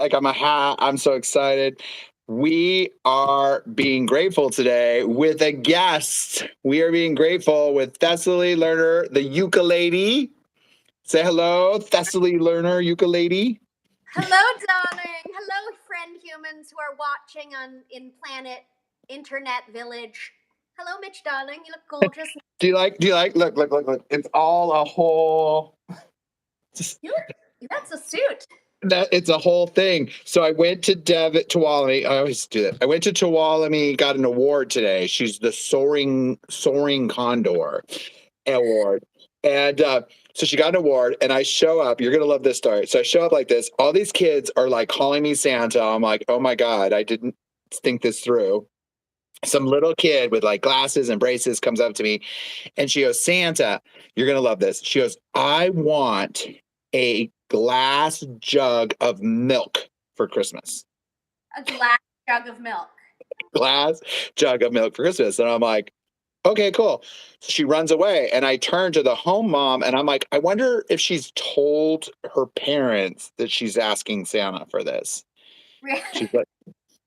like I'm so excited. We are being grateful today with a guest. We are being grateful with Thessaly Lerner, the Ukelady. Say hello, Thessaly Lerner, Ukelady. Hello, darling. Hello, friend humans who are watching in Planet Internet Village. Hello, Mitch, darling. You look gorgeous. Do you like? Look. It's all a whole. That's a suit. It's a whole thing. So I went to Tuolumne. I always do that. I went to Tuolumne, got an award today. She's the soaring condor award. And so she got an award, and I show up. You're going to love this story. So I show up like this. All these kids are like calling me Santa. I'm like, oh my God, I didn't think this through. Some little kid with like glasses and braces comes up to me, and she goes, Santa, you're going to love this. She goes, I want a glass jug of milk for Christmas. A glass jug of milk. Glass jug of milk for Christmas. And I'm like, okay, cool. So she runs away, and I turn to the home mom, and I'm like, I wonder if she's told her parents that she's asking Santa for this. Really?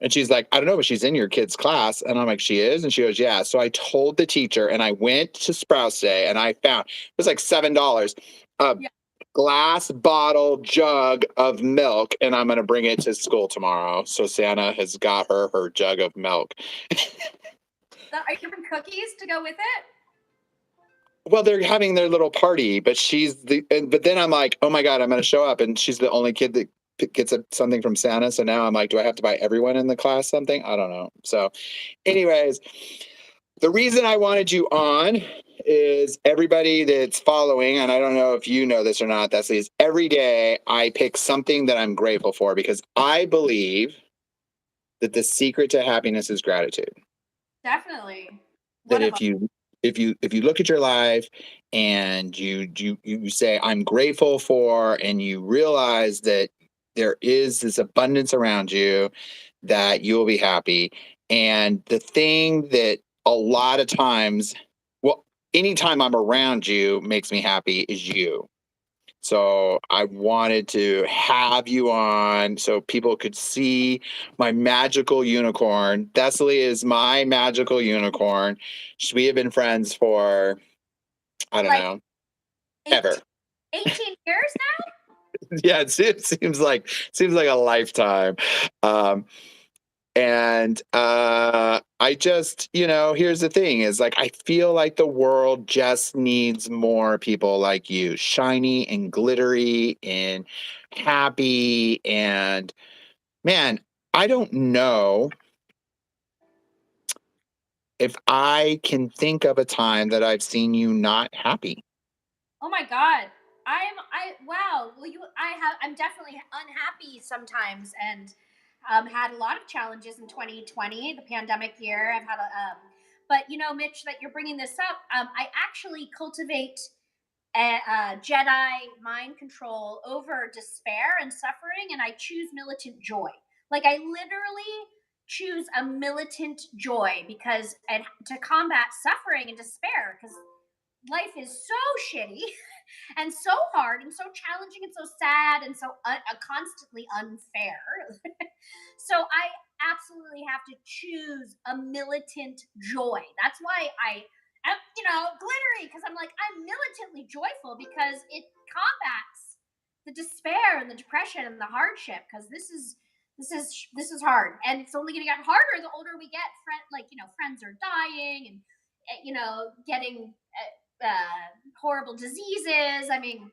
She's like, I don't know, but she's in your kid's class. And I'm like, she is? And she goes, yeah. So I told the teacher, and I went to Sprouts Day, and I found, it was like $7, a glass bottle jug of milk, and I'm going to bring it to school tomorrow. So Santa has got her jug of milk. Are you giving cookies to go with it? Well, they're having their little party, but but then I'm like, oh my God, I'm going to show up, and she's the only kid that gets something from Santa. So now I'm like, do I have to buy everyone in the class something? I don't know. So anyways, the reason I wanted you on is everybody that's following, and I don't know if you know this or not, that's every day I pick something that I'm grateful for, because I believe that the secret to happiness is gratitude. Definitely. That if you look at your life and you say, I'm grateful for, and you realize that there is this abundance around you, that you will be happy. And the thing that a lot of times, well, anytime I'm around you makes me happy is you. So I wanted to have you on so people could see my magical unicorn. Thessaly is my magical unicorn. We have been friends for, I don't know, ever. 18 years now? Yeah, it seems like a lifetime. And I just, here's the thing is, like, I feel like the world just needs more people like you, shiny and glittery and happy. And man, I don't know if I can think of a time that I've seen you not happy. Oh my God. Wow. Well, I'm definitely unhappy sometimes, and had a lot of challenges in 2020, the pandemic year. I've had but Mitch, that you're bringing this up, I actually cultivate a Jedi mind control over despair and suffering, and I choose militant joy. Like, I literally choose a militant joy and to combat suffering and despair, because life is so shitty and so hard and so challenging and so sad and so constantly unfair. So I absolutely have to choose a militant joy. That's why I'm, glittery, because I'm militantly joyful, because it combats the despair and the depression and the hardship, because this is hard, and it's only going to get harder the older we get. Friends are dying, and getting horrible diseases. I mean,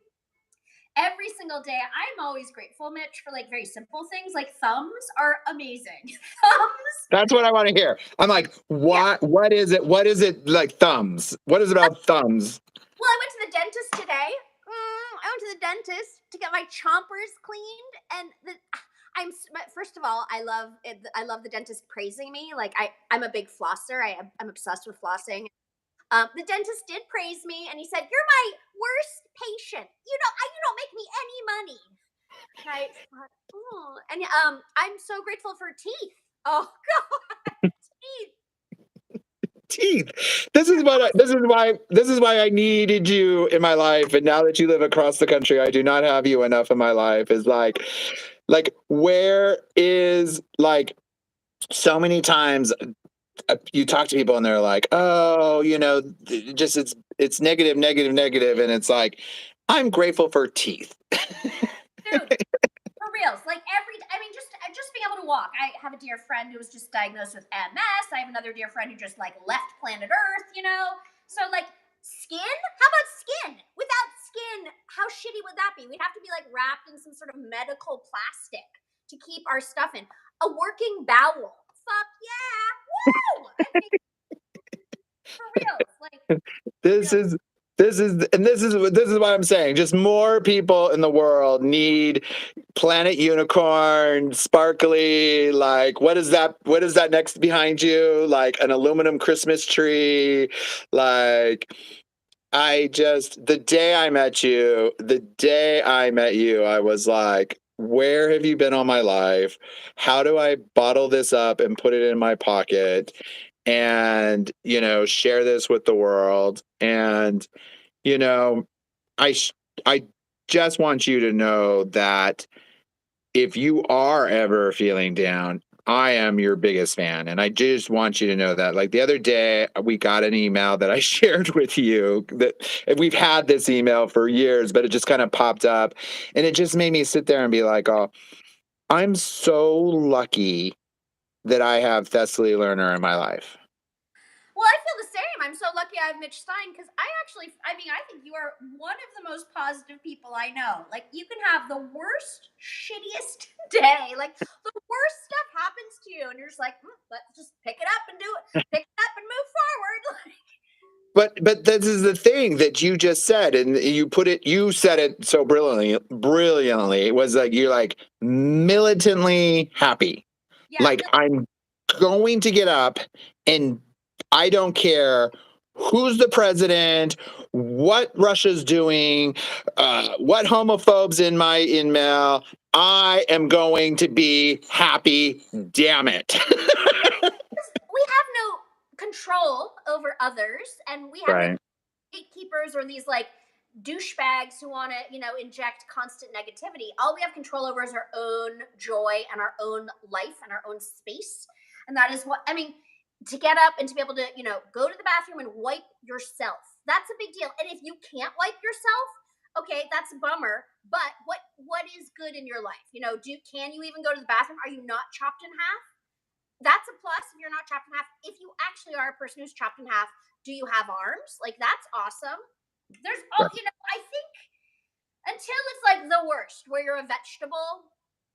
every single day I'm always grateful, Mitch, for very simple things. Like, thumbs are amazing. Thumbs. That's what I want to hear. I'm like, what is it? What is it like thumbs? What is it about thumbs? Well, I went to the dentist today. I went to the dentist to get my chompers cleaned, and first of all, I love it. I love the dentist praising me. Like, I'm a big flosser. I'm obsessed with flossing. The dentist did praise me, and he said, "You're my worst patient. You don't make me any money." And I thought, oh, and I'm so grateful for teeth. Oh God, teeth. This is why I needed you in my life, and now that you live across the country, I do not have you enough in my life. Is like, Like, where is, like, so many times you talk to people and they're like, oh, just it's negative, negative, negative, and it's like, I'm grateful for teeth. Dude, for reals. Like just being able to walk. I have a dear friend who was just diagnosed with MS. I have another dear friend who just like left planet Earth. So like skin? How about skin? Without skin, how shitty would that be? We'd have to be like wrapped in some sort of medical plastic to keep our stuff in. A working bowel. Fuck yeah. Woo! I think for reals. Like, you This know, is this is what I'm saying. Just more people in the world need planet unicorn, sparkly. Like, what is that? What is that next behind you? Like an aluminum Christmas tree. Like, the day I met you, I was like, where have you been all my life? How do I bottle this up and put it in my pocket and, share this with the world? And, you know, I, sh- I just want you to know that if you are ever feeling down, I am your biggest fan. And I just want you to know that. Like the other day, we got an email that I shared with you that we've had this email for years, but it just kind of popped up. And it just made me sit there and be like, oh, I'm so lucky that I have Thessaly Lerner in my life. well, I feel the same. I'm so lucky I have Mitch Stein because I think you are one of the most positive people I know. Like, you can have the worst, shittiest day. Like, the worst stuff happens to you, and you're just like, let's just pick it up and do it. Pick it up and move forward. But this is the thing that you just said, and you said it so brilliantly. It was like you're like militantly happy. Yeah, Like, I'm going to get up and I don't care who's the president, what Russia's doing, what homophobes in my email. I am going to be happy. Damn it. we have no control over others, and we have no Right. gatekeepers or these like douchebags who want to, inject constant negativity. All we have control over is our own joy and our own life and our own space. And that is what I mean. To get up and to be able to, go to the bathroom and wipe yourself. That's a big deal. And if you can't wipe yourself, okay, that's a bummer. But what is good in your life? Can you even go to the bathroom? Are you not chopped in half? That's a plus if you're not chopped in half. If you actually are a person who's chopped in half, do you have arms? Like, that's awesome. There's all, I think until it's like the worst, where you're a vegetable,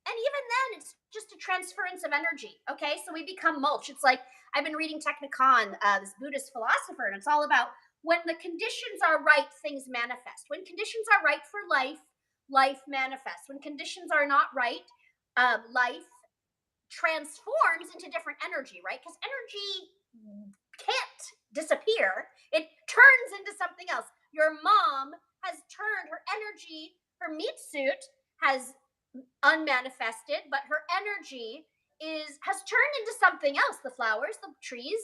and even then, it's just a transference of energy. Okay, so we become mulch. It's like I've been reading Technicon, this Buddhist philosopher, and it's all about when the conditions are right, things manifest. When conditions are right for life, life manifests. When conditions are not right, life transforms into different energy, right? Because energy can't disappear, it turns into something else. Your mom has turned her energy, her meat suit has unmanifested, but her energy has turned into something else. The flowers, the trees,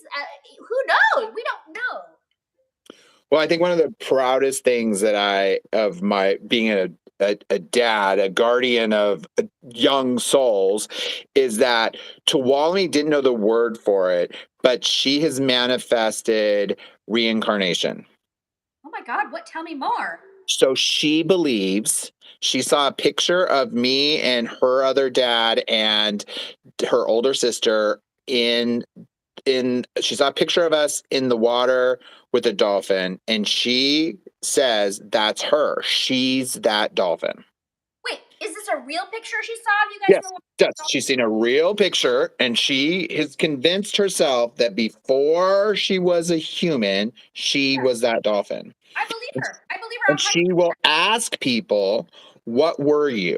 who knows? We don't know. Well, I think one of the proudest things that of my being a dad, a guardian of young souls, is that Tuwalmi didn't know the word for it, but she has manifested reincarnation. Oh my God, what? Tell me more. So she saw a picture of me and her other dad and her older sister she saw a picture of us in the water with a dolphin, and she says that's her. She's that dolphin. Wait, is this a real picture she saw of you guys in Yes, the yes. water? She's seen a real picture, and she has convinced herself that before she was a human, she Yeah, was that dolphin. I believe her. I believe her And 100. she will ask people, what were you?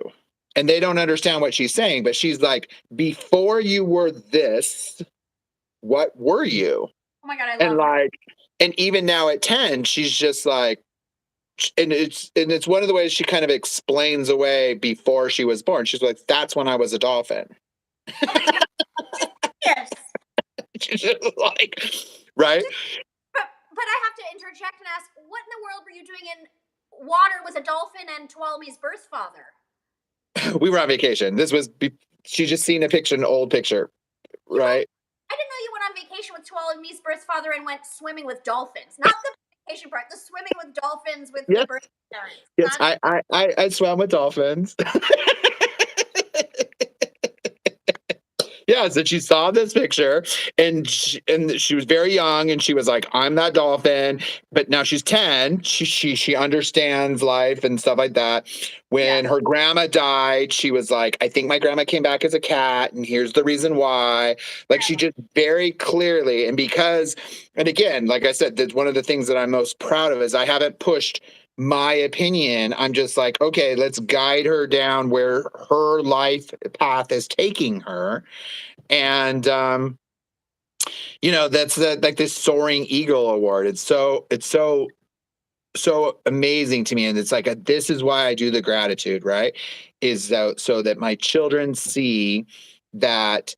And they don't understand what she's saying, but she's like, before you were this, what were you? Oh my God, I And love her. like, and even now at 10, she's just like, and it's one of the ways she kind of explains away before she was born. She's like, that's when I was a dolphin. Oh my God, yes. She's just like, right? But I have to interject and ask, what in the world were you doing in water with a dolphin and Tuolumne's birth father? We were on vacation. She just seen a picture, an old picture, You went. right? I didn't know you went on vacation with Tuolumne's birth father and went swimming with dolphins. Not the vacation part, the swimming with dolphins with the Yes, birth parents. yes. That's I swam with dolphins. Yes, and she saw this picture, and she was very young, and she was like, "I'm that dolphin." But now she's 10. She understands life and stuff like that. yeah, When her grandma died, she was like, "I think my grandma came back as a cat, and here's the reason why." Like she grandma. just very clearly, and again, like I said, that's one of the things that I'm most proud of is I haven't pushed my opinion. I'm just like, okay, let's guide her down where her life path is taking her. And that's like this soaring eagle award. It's so amazing to me, and it's like this is why I do the gratitude, right? Is so that my children see that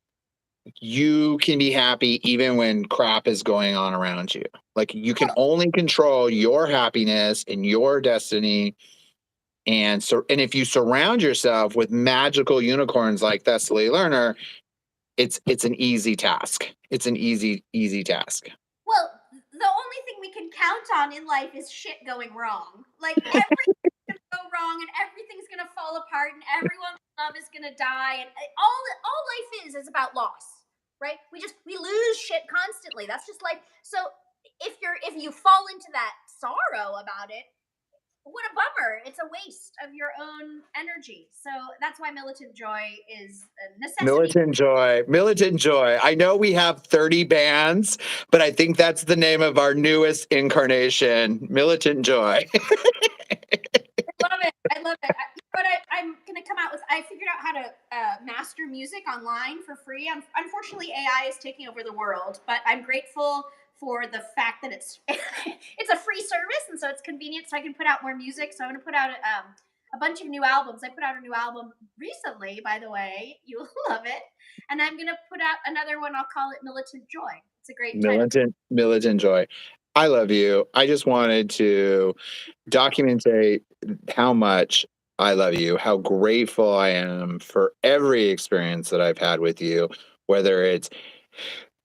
you can be happy even when crap is going on around you. Like you can Well, only control your happiness and your destiny. And if you surround yourself with magical unicorns like Thessaly Lerner, it's an easy task. It's an easy task. well, the only thing we can count on in life is shit going wrong. Like everything's gonna go wrong, and everything's gonna fall apart, and everyone we love is gonna die, and all life is about loss, right? We lose shit constantly. That's just life. So if you fall into that sorrow about it, what a bummer. It's a waste of your own energy. So that's why militant joy is a necessity. Militant Joy. Militant Joy. I know we have 30 bands, but I think that's the name of our newest incarnation, Militant Joy. I love it. I love it. But I'm going to come out with, I figured out how to master music online for free. Unfortunately, AI is taking over the world, but I'm grateful for the fact that it's it's a free service, and so it's convenient, so I can put out more music. So I'm going to put out a bunch of new albums. I put out a new album recently, by the way. You'll love it. And I'm going to put out another one. I'll call it Militant Joy. It's a great title. Militant Joy. I love you. I just wanted to documentate how much I love you, how grateful I am for every experience that I've had with you, whether it's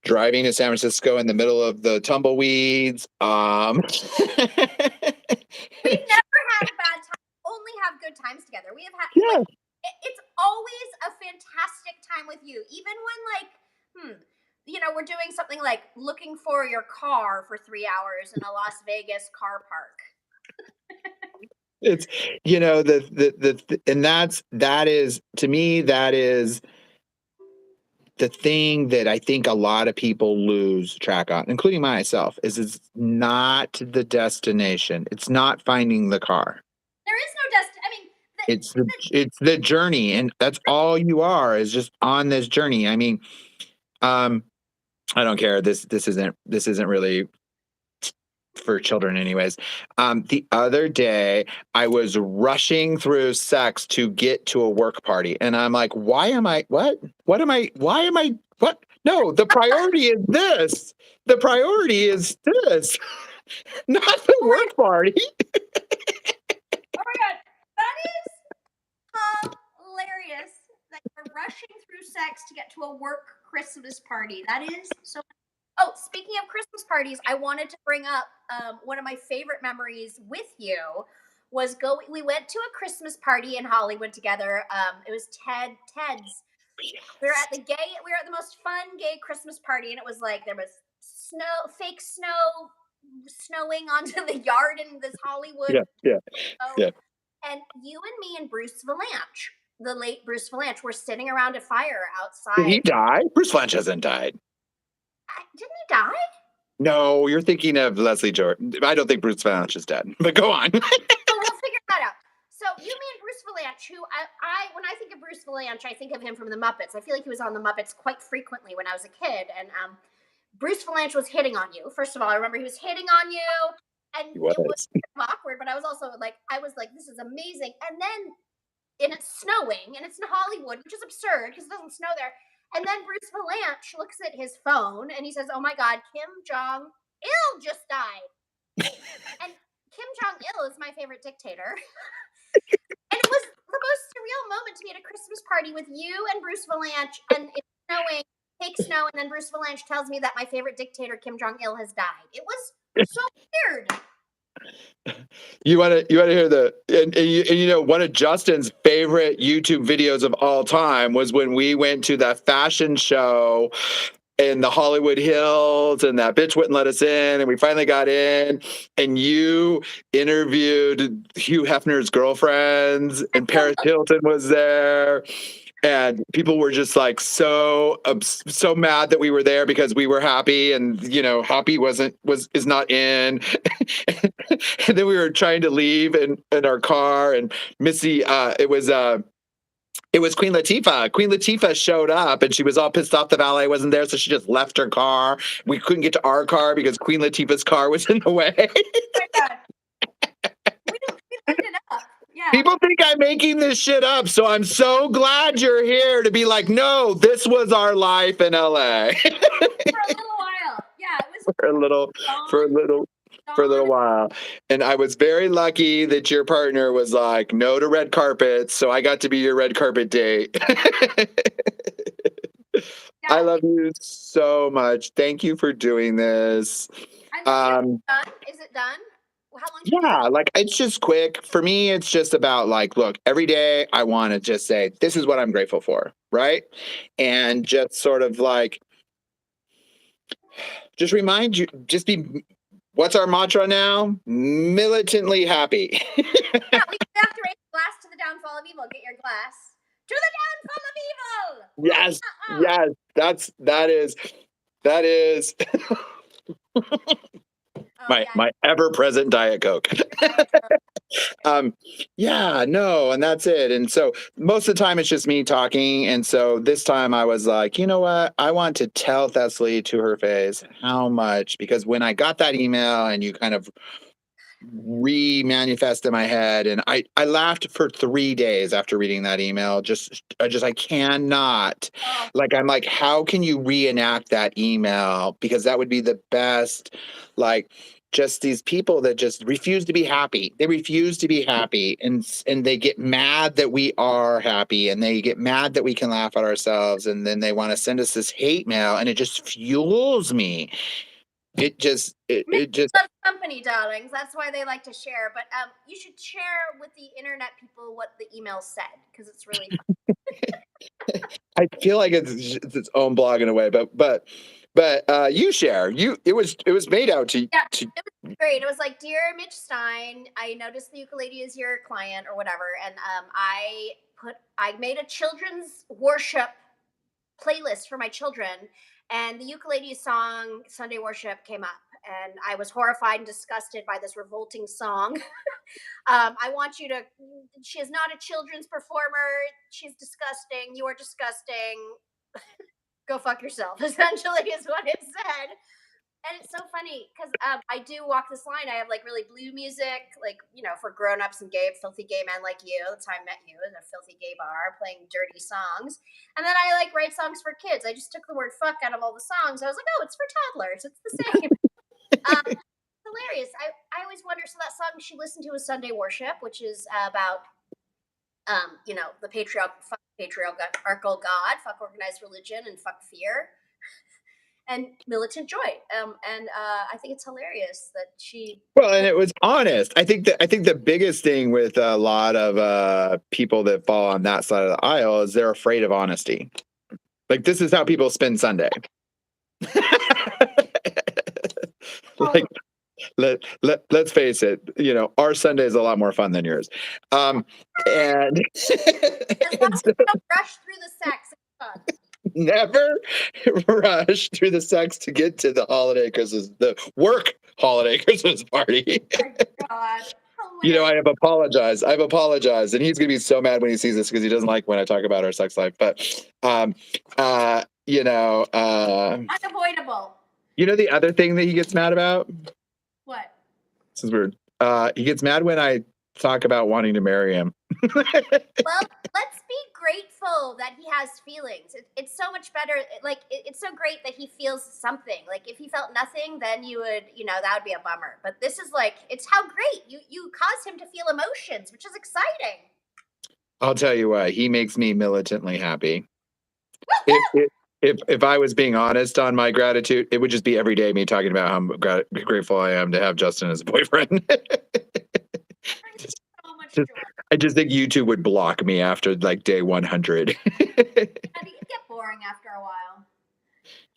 driving to San Francisco in the middle of the tumbleweeds. We've never had a bad time. Only have good times together. We have had Yeah, it's always a fantastic time with you. Even when we're doing something like looking for your car for 3 hours in a Las Vegas car park. it's and that is to me that is the thing that I think a lot of people lose track on, including myself, is it's not the destination. It's not finding the car. There is no I mean, It's the journey, and that's all you are is just on this journey. I mean, I don't care. This isn't really for children anyways. The other day I was rushing through sex to get to a work party, and I'm like, why am I why am I what no, the priority is this. The priority is this, not the oh work party. my god, that is hilarious. That you're rushing through sex to get to a work Christmas party. That is so. Oh, speaking of Christmas parties, I wanted to bring up one of my favorite memories with you was we went to a Christmas party in Hollywood together. It was Ted's. We were at the most fun gay Christmas party, and it was like there was fake snow snowing onto the yard in this Hollywood. Yeah, yeah, Oh, yeah. and you and me and Bruce Valanche, the late Bruce Valanche, were sitting around a fire Did he outside. die? Bruce Fletch hasn't died. Didn't he die? No, you're thinking of Leslie Jordan. I don't think Bruce Fletch is dead, but go on. Oh, we'll figure that out. So you, me, and Bruce Valanche, who when I think of Bruce Valanche, I think of him from the Muppets. I feel like he was on the Muppets quite frequently when I was a kid, and Bruce Valanche was hitting on you. First of all, I remember he was hitting on you, and He it was was. awkward. But I was like, this is amazing. And it's snowing, and it's in Hollywood, which is absurd because it doesn't snow there. And then Bruce Valanche looks at his phone and he says, "Oh my God, Kim Jong Il just died." And Kim Jong Il is my favorite dictator. And it was the most surreal moment to be at a Christmas party with you and Bruce Valanche, and it's snowing, fake snow, and then Bruce Valanche tells me that my favorite dictator, Kim Jong Il, has died. It was so weird. You want to hear and one of Justin's favorite YouTube videos of all time was when we went to that fashion show in the Hollywood Hills, and that bitch wouldn't let us in, and we finally got in, and you interviewed Hugh Hefner's girlfriends, and Paris Hilton was there. And people were just like so mad that we were there because we were happy, and happy is not in. And then we were trying to leave in our car, and Missy, it was Queen Latifah. Queen Latifah showed up, and she was all pissed off the valet wasn't there, so she just left her car. We couldn't get to our car because Queen Latifah's car was in the way. Oh my God. We looked it up. Yeah. People think I'm making this shit up, so I'm so glad you're here to be like, no, this was our life in LA. For a little while. Yeah, it was for a little while. And I was very lucky that your partner was like, no to red carpets, so I got to be your red carpet date. Yeah. I love you so much. Thank you for doing this. Done. Is it done? How long? Yeah, like it's just quick. For me, it's just about like, look, every day I want to just say, this is what I'm grateful for, right? And just sort of like, just remind you, just be, what's our mantra now? Militantly happy. Yeah, we have to raise a glass to the downfall of evil. Get your glass to the downfall of evil. Yes, yes, that is my ever-present Diet Coke. Yeah, no, and that's it. And so most of the time it's just me talking. And so this time I was like, you know what? I want to tell Thessaly to her face how much, because when I got that email and you kind of remanifest in my head, and I laughed for 3 days after reading that email. I cannot, like, I'm like, how can you reenact that email? Because that would be the best, like, just these people that just refuse to be happy. They refuse to be happy, and they get mad that we are happy, and they get mad that we can laugh at ourselves, and then they want to send us this hate mail, and it just fuels me. It just love company, darlings. That's why they like to share. But you should share with the internet people what the email said, because it's really fun. I feel like it's its own blog in a way, but you share. It was made out to. Yeah, it was great. It was like, dear Mitch Stein, I noticed the Ukelady is your client or whatever, and I made a children's worship playlist for my children, and the Ukelady song Sunday Worship came up, and I was horrified and disgusted by this revolting song. I want you to, she is not a children's performer. She's disgusting. You are disgusting. Go fuck yourself, essentially, is what it said. And it's so funny because I do walk this line. I have like really blue music, like, for grown-ups and filthy gay men like you. That's how I met you, in a filthy gay bar playing dirty songs. And then I like write songs for kids. I just took the word fuck out of all the songs. I was like, oh, it's for toddlers. It's the same. Hilarious. I always wonder. So that song she listened to was Sunday Worship, which is about the patriarchal God, fuck organized religion, and fuck fear, and militant joy. And I think it's hilarious that she. Well, and it was honest. I think the biggest thing with a lot of people that fall on that side of the aisle is they're afraid of honesty. Like, this is how people spend Sunday. Like, let's face it, our Sunday is a lot more fun than yours. And As long as you don't rush through the sex, it's fun. Never rush through the sex to get to the the work holiday Christmas party. Oh my God. I've apologized, and he's gonna be so mad when he sees this because he doesn't like when I talk about our sex life. But unavoidable. The other thing that he gets mad about? What? This is weird. He gets mad when I talk about wanting to marry him. Well, let's be grateful that he has feelings. It's so much better. It's so great that he feels something. Like, if he felt nothing, then you would, that would be a bummer. But this is like, it's how great you caused him to feel emotions, which is exciting. I'll tell you what, he makes me militantly happy. If I was being honest on my gratitude, it would just be every day me talking about how grateful I am to have Justin as a boyfriend. just, So much just, joy. I just think YouTube would block me after like day 100. It'd get boring after a while.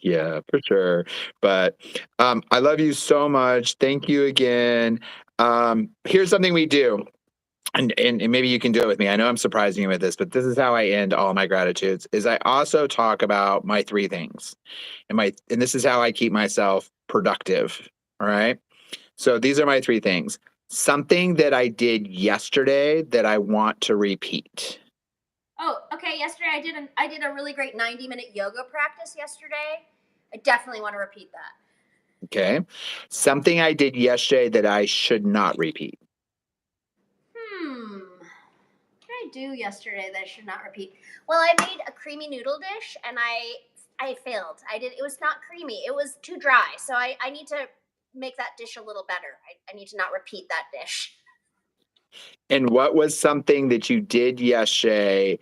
Yeah, for sure. But I love you so much. Thank you again. Here's something we do. And maybe you can do it with me. I know I'm surprising you with this, but this is how I end all my gratitudes is I also talk about my three things. And this is how I keep myself productive. All right. So these are my three things. Something that I did yesterday that I want to repeat. Oh, okay. Yesterday I did a really great 90-minute yoga practice yesterday. I definitely want to repeat that. Okay. Something I did yesterday that I should not repeat. What did I do yesterday that I should not repeat? Well, I made a creamy noodle dish and I failed. It was not creamy. It was too dry. So I need to make that dish a little better. I need to not repeat that dish. And what was something that you did yesterday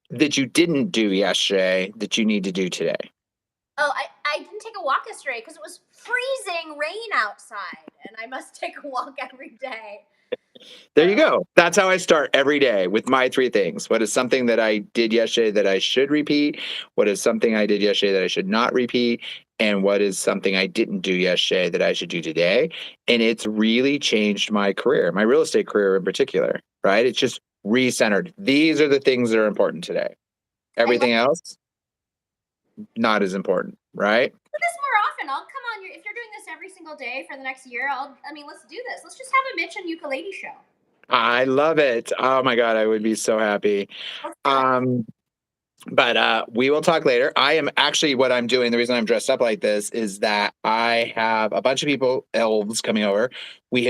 that you didn't do yesterday that you need to do today? Oh, I didn't take a walk yesterday because it was freezing rain outside, and I must take a walk every day. There you go. That's how I start every day with my three things. What is something that I did yesterday that I should repeat? What is something I did yesterday that I should not repeat? And what is something I didn't do yesterday that I should do today? And it's really changed my career, my real estate career in particular, right? It's just recentered. These are the things that are important today. Everything else, not as important, right? Do this more often. I'll come on if you're doing this every single day for the next year. Let's do this. Let's just have a Mitch and Ukelady show. I love it. Oh my God, I would be so happy. Let's do it. But we will talk later. I am actually what I'm doing. The reason I'm dressed up like this is that I have a bunch of people, elves, coming over. We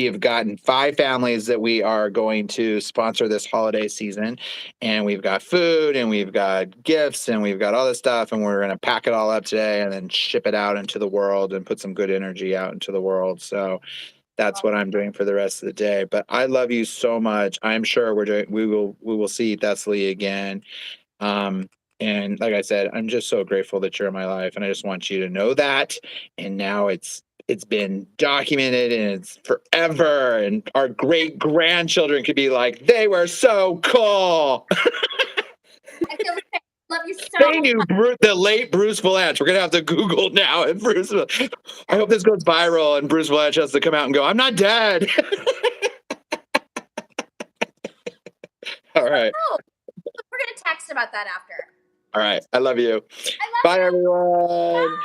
have gotten 5 families that we are going to sponsor this holiday season, and we've got food and we've got gifts and we've got all this stuff, and we're going to pack it all up today and then ship it out into the world and put some good energy out into the world. So that's what I'm doing for the rest of the day. But I love you so much. I'm sure we will see Thessaly again. Um, and like I said, I'm just so grateful that you're in my life, and I just want you to know that. And now it's been documented, and it's forever. And our great grandchildren could be like, they were so cool. I feel the same. Love you so They much. knew the late Bruce Valanche. We're gonna have to Google now. And I hope this goes viral, and Bruce Valanche has to come out and go, "I'm not dead." All right. Oh, we're gonna text about that after. All right. I love you. I love Bye, you. everyone. Bye.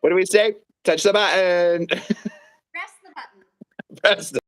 What do we say? Touch the button. Press the button. Press the